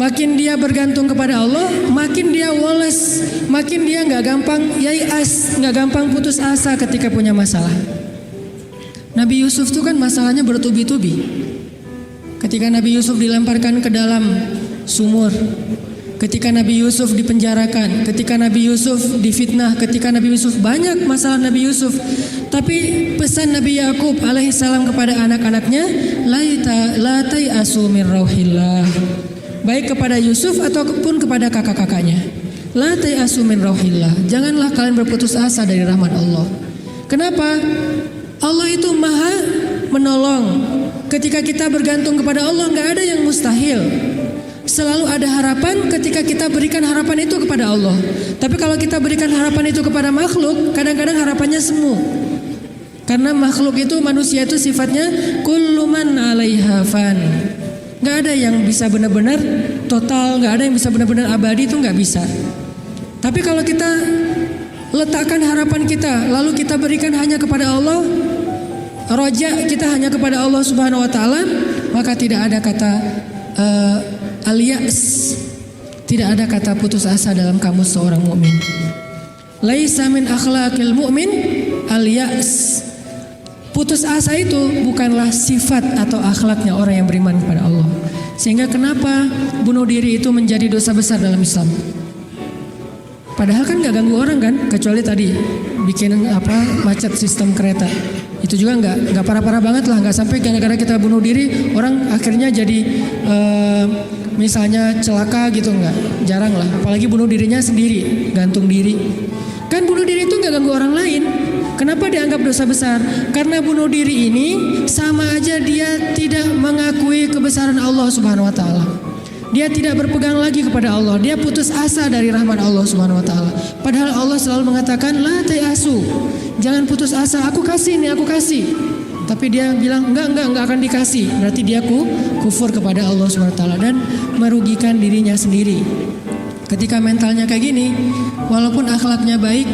Makin dia bergantung kepada Allah, makin dia woles, makin dia nggak gampang yai'as, nggak gampang putus asa ketika punya masalah. Nabi Yusuf itu kan masalahnya bertubi-tubi. Ketika Nabi Yusuf dilemparkan ke dalam sumur, ketika Nabi Yusuf dipenjarakan, ketika Nabi Yusuf difitnah, ketika Nabi Yusuf, banyak masalah Nabi Yusuf. Tapi pesan Nabi Yakub alaihissalam kepada anak-anaknya, la tai'asu min rauhillah. Baik kepada Yusuf ataupun kepada kakak-kakaknya. La tai'asu min rauhillah. Janganlah kalian berputus asa dari rahmat Allah. Kenapa? Allah itu maha menolong. Ketika kita bergantung kepada Allah, nggak ada yang mustahil. Selalu ada harapan ketika kita berikan harapan itu kepada Allah. Tapi kalau kita berikan harapan itu kepada makhluk, kadang-kadang harapannya semu. Karena makhluk itu, manusia itu sifatnya kullu man 'alaiha fan. Gak ada yang bisa benar-benar total, gak ada yang bisa benar-benar abadi, itu gak bisa. Tapi kalau kita letakkan harapan kita, lalu kita berikan hanya kepada Allah, roja kita hanya kepada Allah Subhanahu Wa Taala, maka tidak ada kata al-ya'as, tidak ada kata putus asa dalam kamus seorang mukmin. Laisa min akhlaqil mu'min al-ya'as. Putus asa itu bukanlah sifat atau akhlaknya orang yang beriman kepada Allah. Sehingga kenapa bunuh diri itu menjadi dosa besar dalam Islam? Padahal kan gak ganggu orang kan, kecuali tadi bikin macet sistem kereta. Itu juga nggak parah-parah banget lah, nggak sampai gara-gara kita bunuh diri orang akhirnya jadi misalnya celaka gitu, nggak, jarang lah. Apalagi bunuh dirinya sendiri, gantung diri. Kan bunuh diri itu nggak ganggu orang lain. Kenapa dianggap dosa besar? Karena bunuh diri ini sama aja dia tidak mengakui kebesaran Allah Subhanahu Wa Taala. Dia tidak berpegang lagi kepada Allah. Dia putus asa dari rahmat Allah Subhanahu Wa Taala. Padahal Allah selalu mengatakan la tayasu, jangan putus asa. Aku kasih nih, aku kasih. Tapi dia bilang enggak akan dikasih. Berarti dia kufur kepada Allah Subhanahu Wa Taala dan merugikan dirinya sendiri. Ketika mentalnya kayak gini, walaupun akhlaknya baik,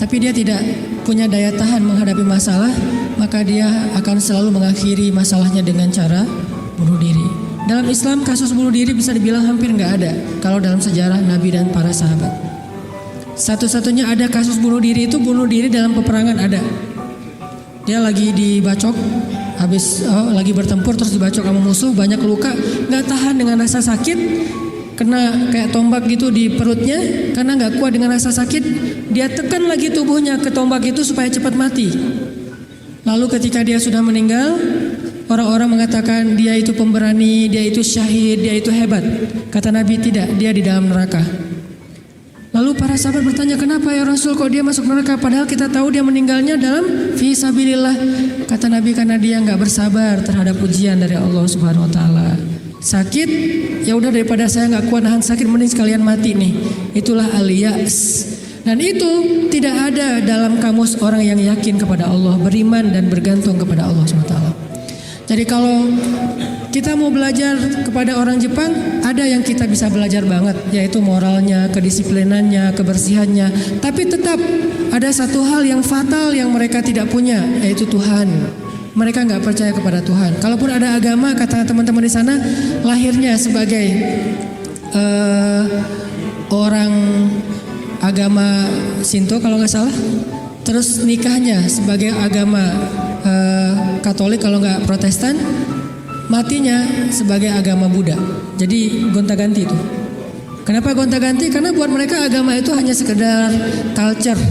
tapi dia tidak punya daya tahan menghadapi masalah, maka dia akan selalu mengakhiri masalahnya dengan cara bunuh diri. Dalam Islam kasus bunuh diri bisa dibilang hampir nggak ada kalau dalam sejarah Nabi dan para sahabat. Satu-satunya ada kasus bunuh diri itu bunuh diri dalam peperangan ada. Dia lagi dibacok, habis lagi bertempur terus dibacok sama musuh, banyak luka, nggak tahan dengan rasa sakit, kena kayak tombak gitu di perutnya, karena nggak kuat dengan rasa sakit, dia tekan lagi tubuhnya ke tombak itu supaya cepat mati. Lalu ketika dia sudah meninggal, orang-orang mengatakan dia itu pemberani, dia itu syahid, dia itu hebat. Kata Nabi tidak, dia di dalam neraka. Lalu para sahabat bertanya, kenapa ya Rasul kok dia masuk neraka? Padahal kita tahu dia meninggalnya dalam fi sabilillah. Kata Nabi karena dia nggak bersabar terhadap ujian dari Allah Subhanahu Wa Taala. Sakit, ya udah daripada saya nggak kuat nahan sakit, mending sekalian mati nih. Itulah al-ya'as. Dan itu tidak ada dalam kamus orang yang yakin kepada Allah, beriman dan bergantung kepada Allah Subhanahu Wa Taala. Jadi kalau kita mau belajar kepada orang Jepang, ada yang kita bisa belajar banget, yaitu moralnya, kedisiplinannya, kebersihannya. Tapi tetap ada satu hal yang fatal yang mereka tidak punya, yaitu Tuhan. Mereka nggak percaya kepada Tuhan. Kalaupun ada agama, kata teman-teman di sana, lahirnya sebagai orang agama Shinto kalau nggak salah, terus nikahnya sebagai agama Katolik kalau nggak Protestan, matinya sebagai agama Buddha. Jadi gonta-ganti itu. Kenapa gonta-ganti? Karena buat mereka agama itu hanya sekedar culture.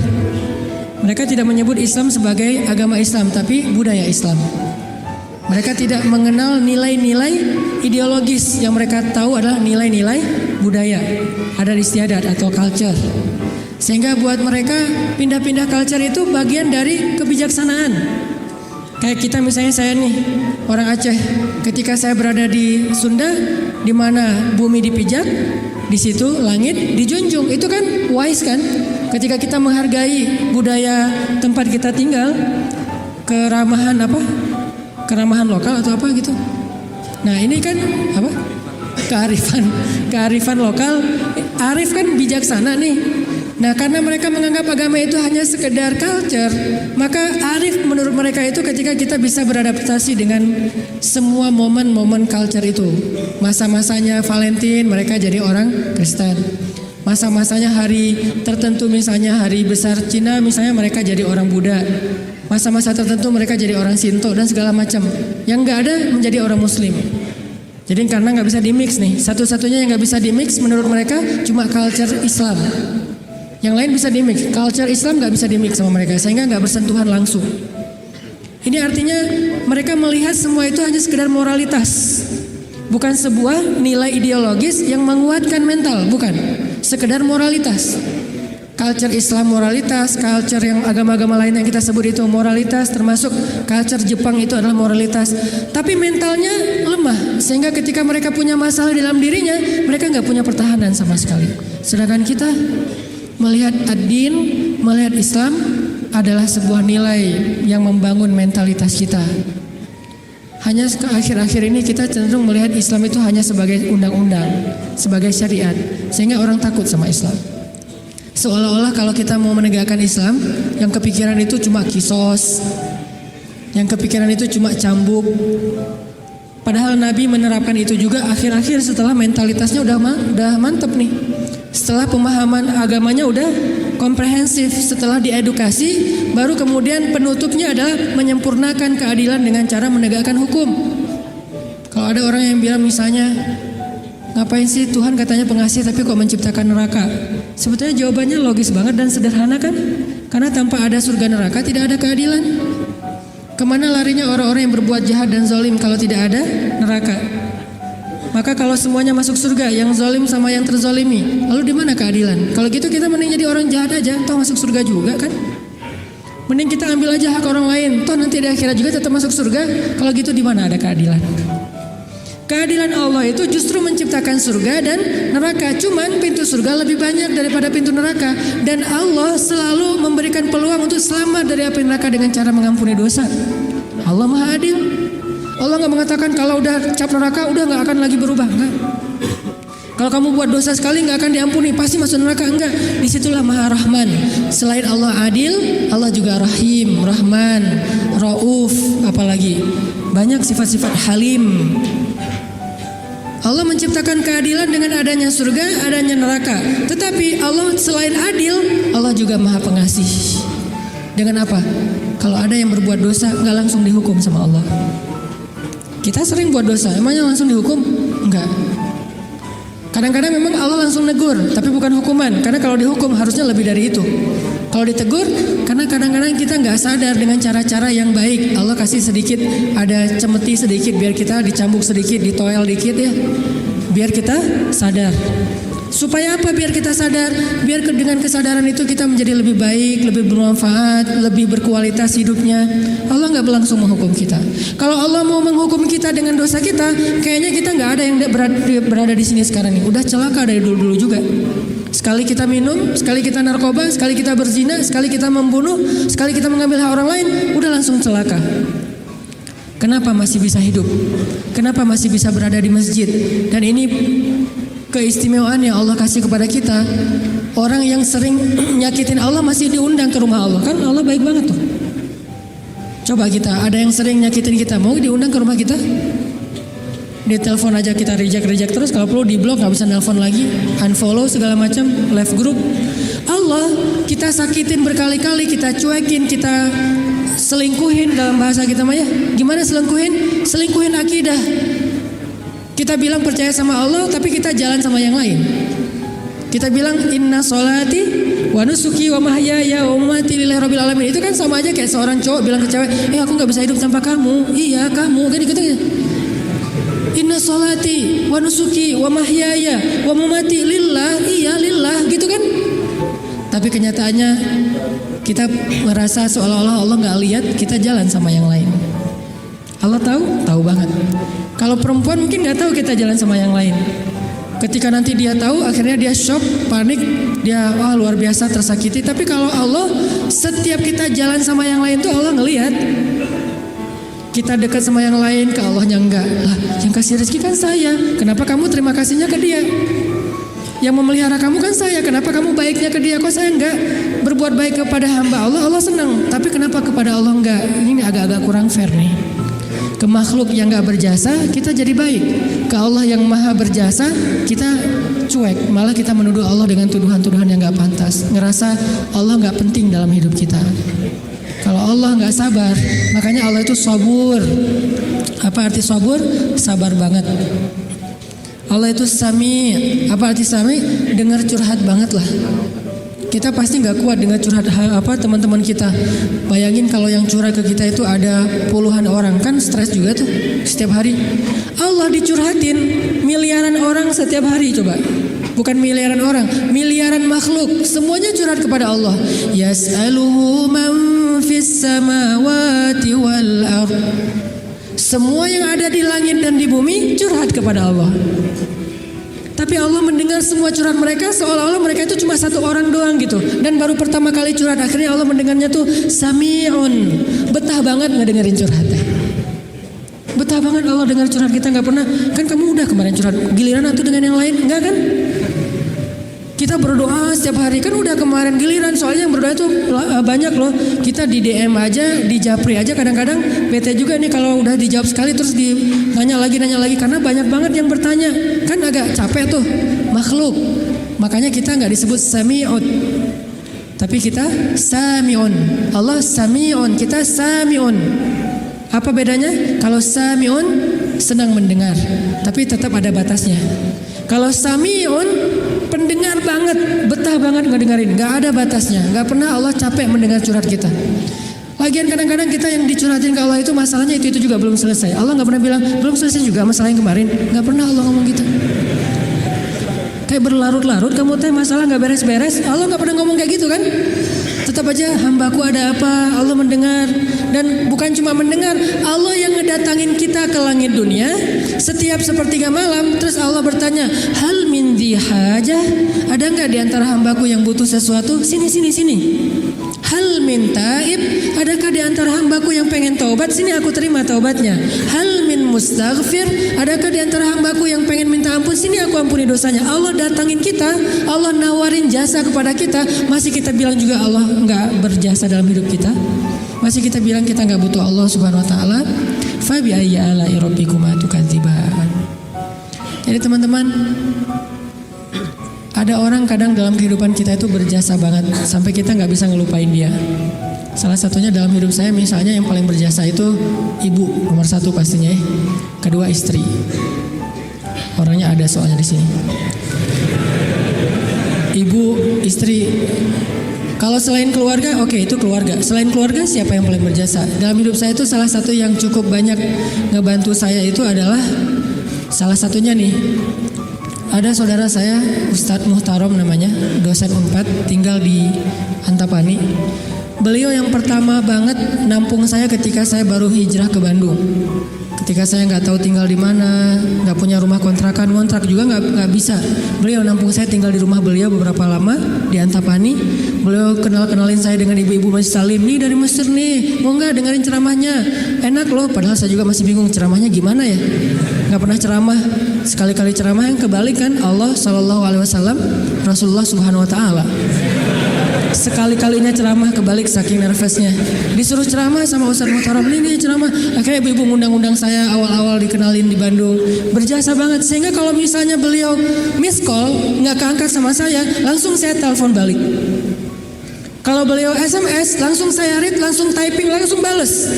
Mereka tidak menyebut Islam sebagai agama Islam, tapi budaya Islam. Mereka tidak mengenal nilai-nilai ideologis, yang mereka tahu adalah nilai-nilai budaya, adat istiadat atau culture. Sehingga buat mereka pindah-pindah culture itu bagian dari kebijaksanaan. Kayak kita misalnya, saya nih orang Aceh, ketika saya berada di Sunda, di mana bumi dipijak, di situ langit dijunjung. Itu kan wise kan? Ketika kita menghargai budaya tempat kita tinggal, keramahan keramahan lokal atau apa gitu. Nah ini kan kearifan lokal. Arif kan bijaksana nih. Nah, karena mereka menganggap agama itu hanya sekedar culture, maka arif menurut mereka itu ketika kita bisa beradaptasi dengan semua momen-momen culture itu. Masa-masanya Valentine, mereka jadi orang Kristen. Masa-masanya hari tertentu, misalnya hari besar Cina, misalnya mereka jadi orang Buddha. Masa-masa tertentu mereka jadi orang Shinto dan segala macam. Yang nggak ada menjadi orang Muslim. Jadi karena nggak bisa dimix nih, satu-satunya yang nggak bisa dimix menurut mereka cuma culture Islam. Yang lain bisa dimix, culture Islam nggak bisa dimix sama mereka, sehingga nggak bersentuhan langsung. Ini artinya mereka melihat semua itu hanya sekedar moralitas, bukan sebuah nilai ideologis yang menguatkan mental, bukan. Sekedar moralitas. Culture Islam moralitas, culture yang agama-agama lain yang kita sebut itu moralitas, termasuk culture Jepang itu adalah moralitas. Tapi mentalnya lemah, sehingga ketika mereka punya masalah dalam dirinya, mereka nggak punya pertahanan sama sekali. Sedangkan kita melihat ad-din, melihat Islam adalah sebuah nilai yang membangun mentalitas kita. Hanya akhir-akhir ini kita cenderung melihat Islam itu hanya sebagai undang-undang, sebagai syariat, sehingga orang takut sama Islam. Seolah-olah kalau kita mau menegakkan Islam, yang kepikiran itu cuma kisos, yang kepikiran itu cuma cambuk. Padahal Nabi menerapkan itu juga akhir-akhir setelah mentalitasnya udah mantep nih. Setelah pemahaman agamanya udah komprehensif, setelah diedukasi, baru kemudian penutupnya adalah menyempurnakan keadilan dengan cara menegakkan hukum. Kalau ada orang yang bilang misalnya, ngapain sih Tuhan katanya pengasih tapi kok menciptakan neraka? Sebetulnya jawabannya logis banget dan sederhana kan? Karena tanpa ada surga neraka tidak ada keadilan. Kemana larinya orang-orang yang berbuat jahat dan zalim kalau tidak ada neraka? Maka kalau semuanya masuk surga, yang zalim sama yang terzalimi, lalu di mana keadilan? Kalau gitu kita mending jadi orang jahat aja, toh masuk surga juga kan? Mending kita ambil aja hak orang lain, toh nanti di akhirat juga tetap masuk surga. Kalau gitu di mana ada keadilan? Keadilan Allah itu justru menciptakan surga dan neraka. Cuman pintu surga lebih banyak daripada pintu neraka. Dan Allah selalu memberikan peluang untuk selamat dari api neraka dengan cara mengampuni dosa. Allah Maha Adil. Allah nggak mengatakan kalau udah cap neraka udah nggak akan lagi berubah, enggak. Kalau kamu buat dosa sekali nggak akan diampuni, pasti masuk neraka, enggak. Disitulah Maha Rahman. Selain Allah adil, Allah juga Rahim, Rahman, Rauf, apalagi banyak sifat-sifat Halim. Allah menciptakan keadilan dengan adanya surga, adanya neraka. Tetapi Allah selain adil, Allah juga Maha Pengasih. Dengan apa? Kalau ada yang berbuat dosa nggak langsung dihukum sama Allah. Kita sering buat dosa, emangnya langsung dihukum? Enggak. Kadang-kadang memang Allah langsung negur, tapi bukan hukuman. Karena kalau dihukum harusnya lebih dari itu. Kalau ditegur, karena kadang-kadang kita nggak sadar dengan cara-cara yang baik. Allah kasih sedikit, ada cemeti sedikit, biar kita dicambuk sedikit, ditoel dikit ya. Biar kita sadar. Supaya apa? Biar kita sadar. Biar dengan kesadaran itu kita menjadi lebih baik, lebih bermanfaat, lebih berkualitas hidupnya. Allah nggak langsung menghukum kita. Kalau Allah mau menghukum kita dengan dosa kita, kayaknya kita nggak ada yang berada di sini sekarang ini. Udah celaka dari dulu-dulu juga. Sekali kita minum, sekali kita narkoba, sekali kita berzina, sekali kita membunuh, sekali kita mengambil hak orang lain, udah langsung celaka. Kenapa masih bisa hidup? Kenapa masih bisa berada di masjid? Dan ini keistimewaan yang Allah kasih kepada kita. Orang yang sering nyakitin Allah masih diundang ke rumah Allah. Kan Allah baik banget tuh. Coba kita, ada yang sering nyakitin kita, mau diundang ke rumah kita? Di telepon aja kita reject terus, kalau perlu di blok, nggak bisa nelpon lagi, unfollow segala macam, left group. Allah kita sakitin berkali-kali, kita cuekin, kita selingkuhin dalam bahasa kita mah ya. Gimana selingkuhin? Selingkuhin akidah. Kita bilang percaya sama Allah, tapi kita jalan sama yang lain. Kita bilang inna sholati wa nusuki wa mahyaya wa mamati lillahi rabbil alamin. Itu kan sama aja kayak seorang cowok bilang ke cewek, aku nggak bisa hidup tanpa kamu. Iya kamu kan gitu. Inna sholati wa nusuki wa mahyaya wa mamati lillah, iya lillah gitu kan. Tapi kenyataannya kita merasa seolah-olah Allah nggak lihat, kita jalan sama yang lain. Allah tahu banget. Kalau perempuan mungkin nggak tahu kita jalan sama yang lain. Ketika nanti dia tahu, akhirnya dia shock, panik, dia luar biasa tersakiti. Tapi kalau Allah, setiap kita jalan sama yang lain tuh Allah ngelihat. Kita dekat sama yang lain, ke Allahnya enggak. Lah, yang kasih rezeki kan saya. Kenapa kamu terima kasihnya ke dia? Yang memelihara kamu kan saya. Kenapa kamu baiknya ke dia, kok saya enggak? Berbuat baik kepada hamba Allah, Allah senang. Tapi kenapa kepada Allah enggak? Ini agak-agak kurang fair nih. Ke makhluk yang enggak berjasa kita jadi baik. Ke Allah yang maha berjasa kita cuek. Malah kita menuduh Allah dengan tuduhan-tuduhan yang enggak pantas. Ngerasa Allah enggak penting dalam hidup kita. Kalau Allah enggak sabar, makanya Allah itu sabur. Apa arti sabur? Sabar banget. Allah itu sami. Apa arti sami? Dengar curhat banget lah. Kita pasti nggak kuat dengar curhat teman-teman kita. Bayangin kalau yang curhat ke kita itu ada puluhan orang, kan stres juga tuh setiap hari. Allah dicurhatin miliaran orang setiap hari, coba. Bukan miliaran orang, miliaran makhluk, semuanya curhat kepada Allah. Yas'aluhu man fis samawati wal ardh. Semua yang ada di langit dan di bumi curhat kepada Allah. Tapi Allah mendengar semua curhat mereka seolah-olah mereka itu cuma satu orang doang gitu. Dan baru pertama kali curhat, akhirnya Allah mendengarnya tuh sami'un. Betah banget ngedengerin curhatnya. Betah banget Allah dengar curhat kita, nggak pernah. Kan kamu udah kemarin curhat, giliran atau dengan yang lain? Enggak kan? Kita berdoa setiap hari, kan udah kemarin giliran. Soalnya yang berdoa itu banyak loh. Kita di DM aja, di Japri aja kadang-kadang bete juga nih kalau udah dijawab sekali terus nanya lagi karena banyak banget yang bertanya. Kan agak capek tuh makhluk. Makanya kita nggak disebut sami'un, tapi kita sami'un. Allah sami'un, kita sami'un. Apa bedanya? Kalau sami'un senang mendengar, tapi tetap ada batasnya. Kalau sami'un pendengar banget, betah banget ngedengerin, nggak ada batasnya, nggak pernah Allah capek mendengar curhat kita. Lagian kadang-kadang kita yang dicurhatin ke Allah itu masalahnya itu juga belum selesai. Allah nggak pernah bilang belum selesai juga masalah yang kemarin, nggak pernah Allah ngomong gitu. Kayak berlarut-larut kamu teh masalah nggak beres-beres, Allah nggak pernah ngomong kayak gitu kan? Tetap aja hambaku ada apa, Allah mendengar. Dan bukan cuma mendengar, Allah yang ngedatangin kita ke langit dunia setiap sepertiga malam. Terus Allah bertanya, hal min dhi hajah, ada nggak di antara hambaku yang butuh sesuatu? Sini. Hal min taib, adakah di antara hambaku yang pengen taubat? Sini aku terima taubatnya. Hal min mustaghfir, adakah di antara hambaku yang pengen minta ampun? Sini aku ampuni dosanya. Allah datangin kita, Allah nawarin jasa kepada kita, masih kita bilang juga Allah nggak berjasa dalam hidup kita. Masih kita bilang kita nggak butuh Allah Subhanahu Wa Taala. Fa bi ayyi ala'i rabbikuma tukadziban. Jadi teman-teman, ada orang kadang dalam kehidupan kita itu berjasa banget sampai kita nggak bisa ngelupain dia. Salah satunya dalam hidup saya misalnya yang paling berjasa itu ibu nomor satu pastinya. Kedua istri. Orangnya ada soalnya di sini. Ibu, istri. Kalau selain keluarga, oke, itu keluarga. Selain keluarga, siapa yang paling berjasa? Dalam hidup saya itu salah satu yang cukup banyak ngebantu saya itu adalah salah satunya nih. Ada saudara saya, Ustadz Muhtarom namanya, dosen Unpad, tinggal di Antapani. Beliau yang pertama banget nampung saya ketika saya baru hijrah ke Bandung. Ketika saya nggak tahu tinggal di mana, nggak punya rumah kontrakan, ngontrak juga nggak bisa. Beliau nampung saya tinggal di rumah beliau beberapa lama di Antapani. Beliau kenalin saya dengan ibu-ibu Masjid Salim. Nih dari Mesir nih, mau nggak dengerin ceramahnya? Enak loh. Padahal saya juga masih bingung ceramahnya gimana ya. Nggak pernah ceramah. Sekali-kali ceramah yang kebalik kan Allah Shallallahu Alaihi Wasallam, Rasulullah Subhanahu Wa Taala. Sekali-kalinya ceramah kebalik saking nervousnya. Disuruh ceramah sama Ustadz Muhtarom, ini ceramah. Akhirnya ibu-ibu ngundang-undang saya awal-awal dikenalin di Bandung. Berjasa banget. Sehingga kalau misalnya beliau miss call, nggak keangkat sama saya, langsung saya telepon balik. Kalau beliau SMS, langsung saya read, langsung typing, langsung bales.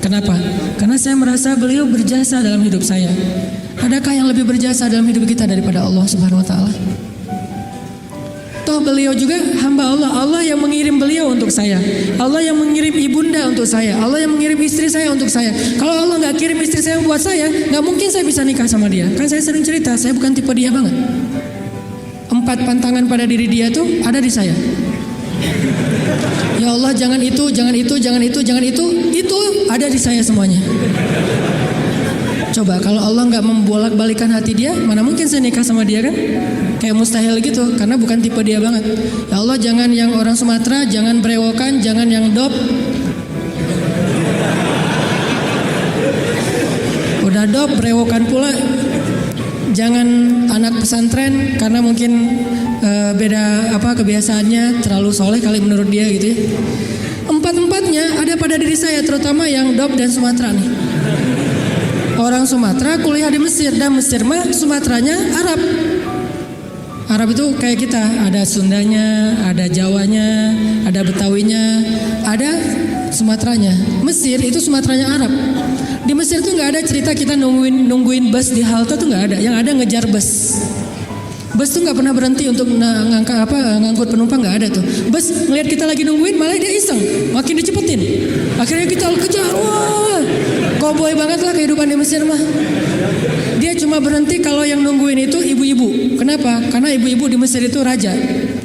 Kenapa? Karena saya merasa beliau berjasa dalam hidup saya. Adakah yang lebih berjasa dalam hidup kita daripada Allah Subhanahu Wa Taala? Toh beliau juga hamba Allah. Allah yang mengirim beliau untuk saya. Allah yang mengirim ibunda untuk saya. Allah yang mengirim istri saya untuk saya. Kalau Allah nggak kirim istri saya buat saya, nggak mungkin saya bisa nikah sama dia. Kan saya sering cerita, saya bukan tipe dia banget. 4 pantangan pada diri dia tuh ada di saya. Ya Allah, jangan itu, jangan itu, jangan itu, jangan itu ada di saya semuanya. Coba kalau Allah nggak membolak-balikan hati dia, mana mungkin saya nikah sama dia kan? Kayak mustahil gitu, karena bukan tipe dia banget. Ya Allah, jangan yang orang Sumatera, jangan brewokan, jangan yang dop. Udah dop, brewokan pula. jangan anak pesantren karena mungkin beda kebiasaannya, terlalu soleh kali menurut dia gitu ya. Empat-empatnya ada pada diri saya, terutama yang DOP dan Sumatera nih. Orang Sumatera kuliah di Mesir, dan Mesir mah Sumateranya Arab. Arab itu kayak kita, ada Sundanya, ada Jawanya, ada Betawinya, ada Sumateranya. Mesir itu Sumateranya Arab. Di Mesir tuh nggak ada cerita kita nungguin bus di halte tuh nggak ada. Yang ada ngejar bus. Bus tuh nggak pernah berhenti untuk ngangkut penumpang, nggak ada tuh. Bus ngeliat kita lagi nungguin malah dia iseng, makin dicepetin. Akhirnya kita kejar, wah, cowboy banget lah kehidupan di Mesir mah. Dia cuma berhenti kalau yang nungguin itu ibu-ibu. Kenapa? Karena ibu-ibu di Mesir itu raja.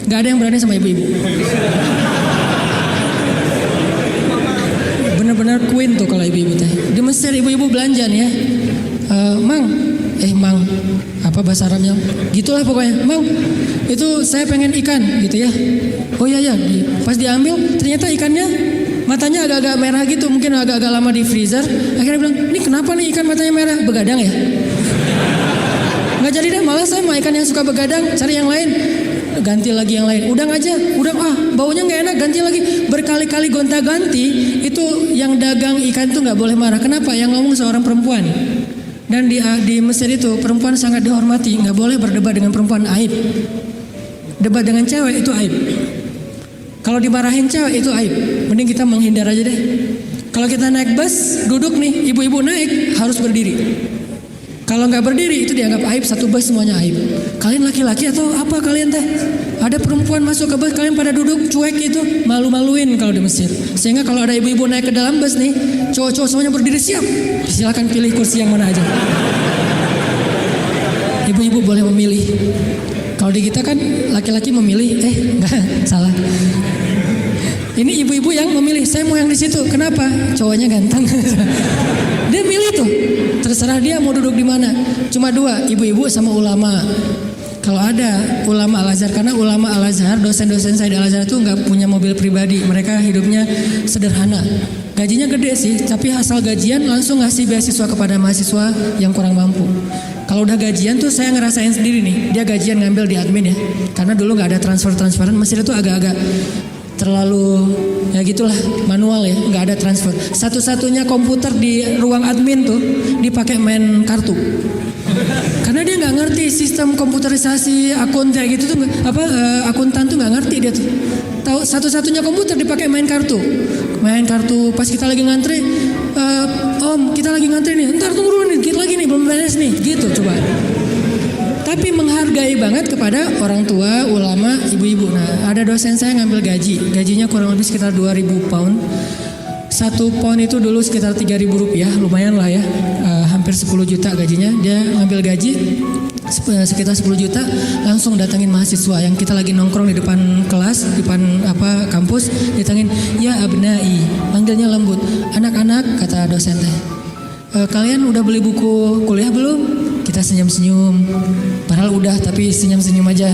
Nggak ada yang berani sama ibu-ibu. Bener-bener queen tuh kalau ibu-ibu teh. Di Mesir ibu-ibu belanja nih ya. Mang, apa bahasa Arabnya? Gitulah pokoknya. Mang, itu saya pengen ikan gitu ya. Oh iya ya. Pas diambil ternyata ikannya matanya agak-agak merah gitu, mungkin agak-agak lama di freezer. Akhirnya bilang, ini kenapa nih ikan matanya merah? Begadang ya? Nggak jadi deh, malah saya mau ikan yang suka begadang, cari yang lain. Ganti lagi yang lain. Udang aja, udang baunya nggak enak, ganti lagi. Berkali-kali gonta-ganti. Itu yang dagang ikan tuh nggak boleh marah. Kenapa? Yang ngomong seorang perempuan. Dan di Mesir itu perempuan sangat dihormati, nggak boleh berdebat dengan perempuan, aib. Debat dengan cewek itu aib. Kalau dimarahin cewek itu aib. Mending kita menghindar aja deh. Kalau kita naik bus, duduk nih, ibu-ibu naik harus berdiri. Kalau nggak berdiri itu dianggap aib, satu bus semuanya aib. Kalian laki-laki atau apa kalian teh? Ada perempuan masuk ke bus, kalian pada duduk cuek itu, malu-maluin kalau di Mesir. Sehingga kalau ada ibu-ibu naik ke dalam bus nih, cowok-cowok semuanya berdiri siap. Silakan pilih kursi yang mana aja. Ibu-ibu boleh memilih. Kalau di kita kan laki-laki memilih, enggak, salah. Ini ibu-ibu yang memilih, saya mau yang di situ. Kenapa? Cowoknya ganteng. Dia milih tuh. Terserah dia mau duduk di mana. Cuma dua, ibu-ibu sama ulama. Kalau ada ulama Al-Azhar, karena ulama Al-Azhar, dosen-dosen saya di Al-Azhar itu nggak punya mobil pribadi. Mereka hidupnya sederhana. Gajinya gede sih, tapi asal gajian langsung ngasih beasiswa kepada mahasiswa yang kurang mampu. Kalau udah gajian tuh saya ngerasain sendiri nih. Dia gajian ngambil di admin ya. Karena dulu nggak ada transferan. Mesir itu agak-agak terlalu ya gitulah, manual ya, nggak ada transfer. Satu-satunya komputer di ruang admin tuh dipakai main kartu. Karena dia nggak ngerti sistem komputerisasi akun kayak gitu tuh, akuntan tuh nggak ngerti dia tuh. Tahu satu-satunya komputer dipakai main kartu. Pas kita lagi ngantri, Om kita lagi ngantri nih, ntar tunggu dulu nih, dikit lagi nih belum beres nih, gitu coba. Tapi menghargai banget kepada orang tua, ulama, ibu-ibu. Nah, ada dosen saya ngambil gajinya kurang lebih sekitar 2.000 pound. 1 pound itu dulu sekitar 3.000 rupiah, lumayan lah ya, hampir 10 juta gajinya. Dia ngambil gaji sekitar 10 juta, langsung datangin mahasiswa yang kita lagi nongkrong di depan kelas, di depan kampus, datangin, ya abnai, panggilnya lembut, anak-anak, kata dosen teh. Kalian udah beli buku kuliah belum? Kita senyum-senyum, padahal udah, tapi senyum-senyum aja.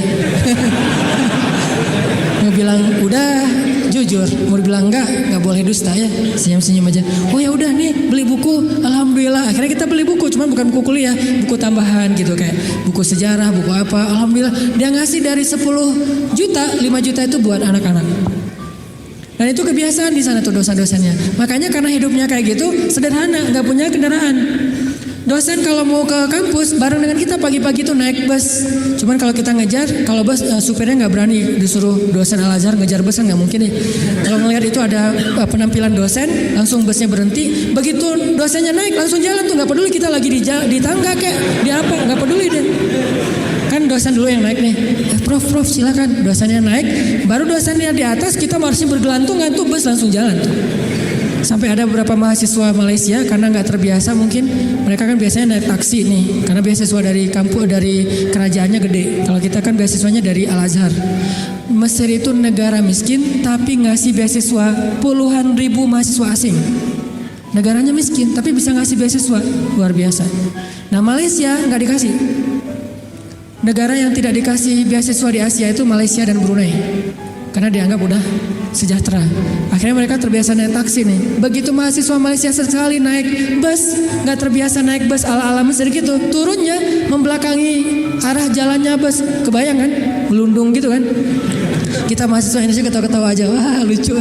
Mau bilang udah, jujur. Mau bilang enggak boleh dusta ya. Senyum-senyum aja. Oh ya udah nih, beli buku, alhamdulillah. Akhirnya kita beli buku, cuman bukan buku kuliah, buku tambahan gitu, kayak buku sejarah, buku apa. Alhamdulillah, dia ngasih dari 10 juta, 5 juta itu buat anak-anak. Dan itu kebiasaan di sana tuh dosen-dosennya. Makanya karena hidupnya kayak gitu, sederhana, nggak punya kendaraan. Dosen kalau mau ke kampus bareng dengan kita pagi-pagi tuh naik bus. Cuman kalau kita ngejar, kalau bus supirnya nggak berani disuruh dosen Al-Azhar ngejar bus kan nggak mungkin ya. Kalau ngelihat itu ada penampilan dosen, langsung busnya berhenti. Begitu dosennya naik langsung jalan tuh, nggak peduli kita lagi di tangga kayak di apa, nggak peduli deh. Kan dosen dulu yang naik nih, Prof silakan. Dosennya naik, baru dosennya di atas, kita masih bergelantungan tuh, bus langsung jalan tuh. Sampai ada beberapa mahasiswa Malaysia karena nggak terbiasa, mungkin mereka kan biasanya naik taksi nih, karena beasiswa dari kampus, dari kerajaannya gede. Kalau kita kan beasiswanya dari Al-Azhar. Mesir itu negara miskin tapi ngasih beasiswa puluhan ribu mahasiswa asing. Negaranya miskin tapi bisa ngasih beasiswa, luar biasa. Nah Malaysia nggak dikasih. Negara yang tidak dikasih beasiswa di Asia itu Malaysia dan Brunei, karena dianggap udah sejahtera. Akhirnya mereka terbiasa naik taksi nih. Begitu mahasiswa Malaysia sekali naik bus, nggak terbiasa naik bus ala-ala Mesir gitu, turunnya membelakangi arah jalannya bus. Kebayang kan? Melundung gitu kan? Kita mahasiswa Indonesia ketawa-ketawa aja, wah lucu.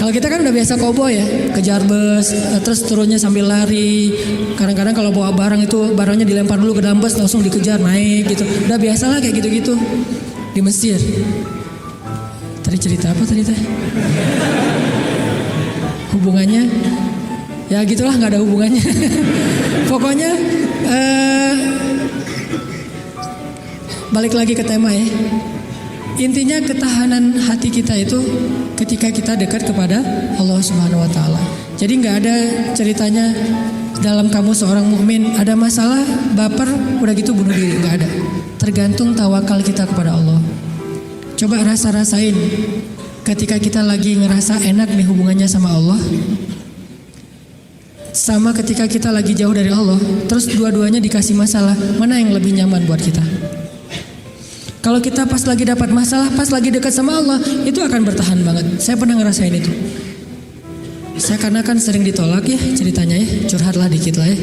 Kalau kita kan udah biasa koboi ya, kejar bus, terus turunnya sambil lari. Kadang-kadang kalau bawa barang itu barangnya dilempar dulu ke dalam bus, langsung dikejar naik gitu. Udah biasa lah kayak gitu-gitu di Mesir. Tadi cerita apa tadi teh? Hubungannya? Ya gitulah, nggak ada hubungannya. Pokoknya balik lagi ke tema ya. Intinya ketahanan hati kita itu ketika kita dekat kepada Allah Subhanahu wa taala. Jadi nggak ada ceritanya dalam kamu seorang mukmin ada masalah baper udah gitu bunuh diri, nggak ada. Tergantung tawakal kita kepada Allah. Coba rasain ketika kita lagi ngerasa enak nih hubungannya sama Allah, sama ketika kita lagi jauh dari Allah, terus dua-duanya dikasih masalah, mana yang lebih nyaman buat kita? Kalau kita pas lagi dapat masalah, pas lagi dekat sama Allah, itu akan bertahan banget. Saya pernah ngerasain itu. Saya karena kan sering ditolak ya ceritanya ya, curhatlah dikit lah ya.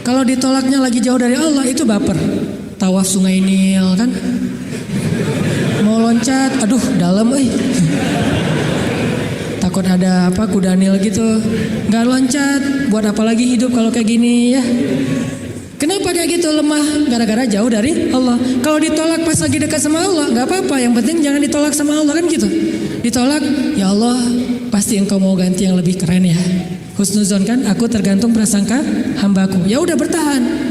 Kalau ditolaknya lagi jauh dari Allah, itu baper. Tawaf Sungai Nil kan, mau loncat, aduh dalam takut ada apa kuda Nil gitu, nggak loncat, buat apa lagi hidup kalau kayak gini ya. Kenapa kayak gitu? Lemah gara-gara jauh dari Allah. Kalau ditolak pas lagi dekat sama Allah, nggak apa-apa. Yang penting jangan ditolak sama Allah kan gitu. Ditolak, ya Allah pasti engkau mau ganti yang lebih keren ya. Husnuzon kan, aku tergantung prasangka hambaku. Ya udah bertahan.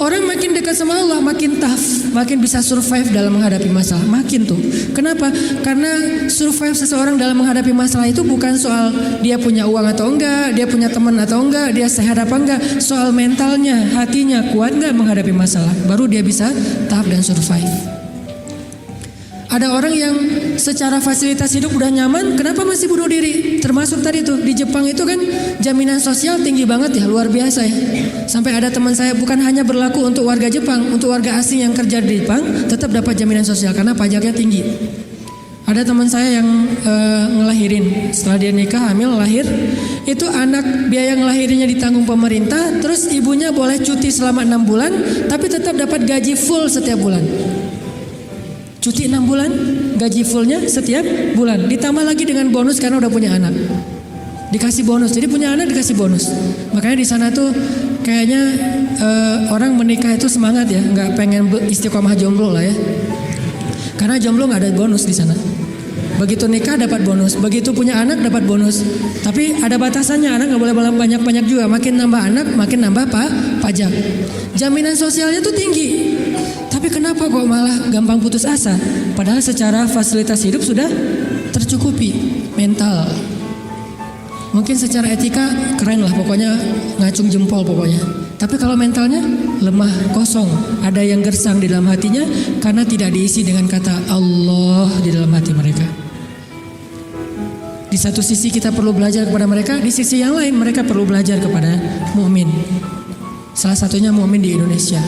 Orang makin dekat sama Allah makin tough, makin bisa survive dalam menghadapi masalah. Makin tuh. Kenapa? Karena survive seseorang dalam menghadapi masalah itu bukan soal dia punya uang atau enggak, dia punya teman atau enggak, dia sehat apa enggak. Soal mentalnya, hatinya kuat enggak menghadapi masalah. Baru dia bisa tahap dan survive. Ada orang yang secara fasilitas hidup udah nyaman, kenapa masih bunuh diri? Termasuk tadi tuh di Jepang itu kan jaminan sosial tinggi banget ya, luar biasa ya. Sampai ada teman saya bukan hanya berlaku untuk warga Jepang, untuk warga asing yang kerja di Jepang tetap dapat jaminan sosial karena pajaknya tinggi. Ada teman saya yang ngelahirin, setelah dia nikah hamil lahir, itu anak biaya ngelahirnya ditanggung pemerintah, terus ibunya boleh cuti selama 6 bulan, tapi tetap dapat gaji full setiap bulan. Cuti 6 bulan, gaji fullnya setiap bulan. Ditambah lagi dengan bonus karena udah punya anak. Dikasih bonus, jadi punya anak dikasih bonus. Makanya di sana tuh kayaknya orang menikah itu semangat ya, nggak pengen istiqomah jomblo lah ya. Karena jomblo nggak ada bonus di sana. Begitu nikah dapat bonus, begitu punya anak dapat bonus. Tapi ada batasannya, anak nggak boleh banyak-banyak juga. Makin nambah anak, makin nambah pajak. Jaminan sosialnya tuh tinggi. Tapi kenapa kok malah gampang putus asa? Padahal secara fasilitas hidup sudah tercukupi. Mental, mungkin secara etika keren lah, pokoknya ngacung jempol pokoknya. Tapi kalau mentalnya lemah, kosong, ada yang gersang di dalam hatinya karena tidak diisi dengan kata Allah di dalam hati mereka. Di satu sisi kita perlu belajar kepada mereka, di sisi yang lain mereka perlu belajar kepada mukmin. Salah satunya mukmin di Indonesia.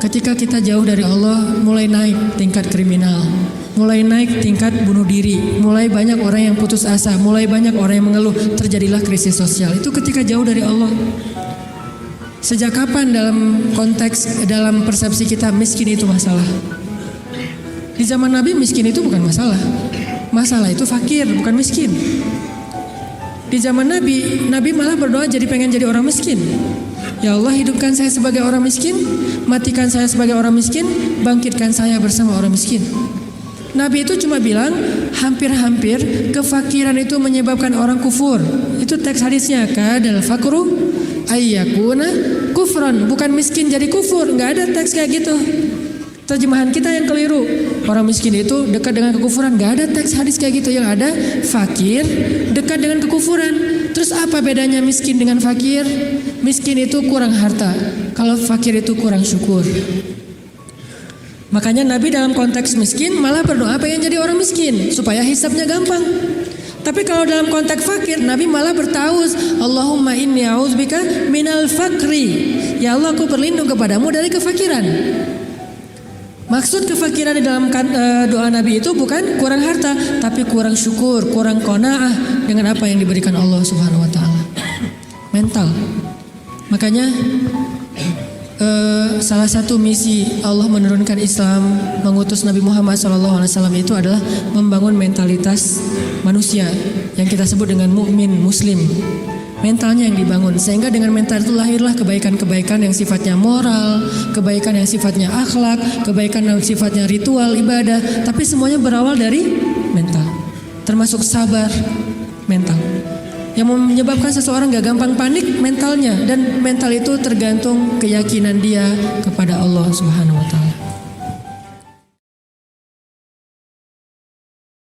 Ketika kita jauh dari Allah, mulai naik tingkat kriminal, mulai naik tingkat bunuh diri, mulai banyak orang yang putus asa, mulai banyak orang yang mengeluh, terjadilah krisis sosial. Itu ketika jauh dari Allah. Sejak kapan dalam persepsi kita miskin itu masalah? Di zaman Nabi miskin itu bukan masalah. Masalah itu fakir, bukan miskin. Di zaman Nabi malah berdoa jadi pengen jadi orang miskin. Ya Allah, hidupkan saya sebagai orang miskin, matikan saya sebagai orang miskin, bangkitkan saya bersama orang miskin. Nabi itu cuma bilang hampir-hampir kefakiran itu menyebabkan orang kufur. Itu teks hadisnya, kadal fakru ayyakuna kufran, bukan miskin jadi kufur. Nggak ada teks kayak gitu. Terjemahan kita yang keliru. Orang miskin itu dekat dengan kekufuran. Nggak ada teks hadis kayak gitu. Yang ada fakir dekat dengan kekufuran. Terus apa bedanya miskin dengan fakir? Miskin itu kurang harta, kalau fakir itu kurang syukur. Makanya Nabi dalam konteks miskin malah berdoa pengen jadi orang miskin supaya hisabnya gampang. Tapi kalau dalam konteks fakir, Nabi malah bertauz, Allahumma inni a'udzubika minal fakri. Ya Allah, aku berlindung kepadamu dari kefakiran. Maksud kefakiran di dalam doa Nabi itu bukan kurang harta, tapi kurang syukur, kurang qanaah dengan apa yang diberikan Allah Subhanahu wa taala. Mental. Makanya salah satu misi Allah menurunkan Islam, mengutus Nabi Muhammad SAW itu adalah membangun mentalitas manusia yang kita sebut dengan mukmin muslim. Mentalnya yang dibangun, sehingga dengan mental itu lahirlah kebaikan-kebaikan yang sifatnya moral, kebaikan yang sifatnya akhlak, kebaikan yang sifatnya ritual ibadah, tapi semuanya berawal dari mental, termasuk sabar mental. Yang menyebabkan seseorang gak gampang panik mentalnya, dan mental itu tergantung keyakinan dia kepada Allah Subhanahu wa taala.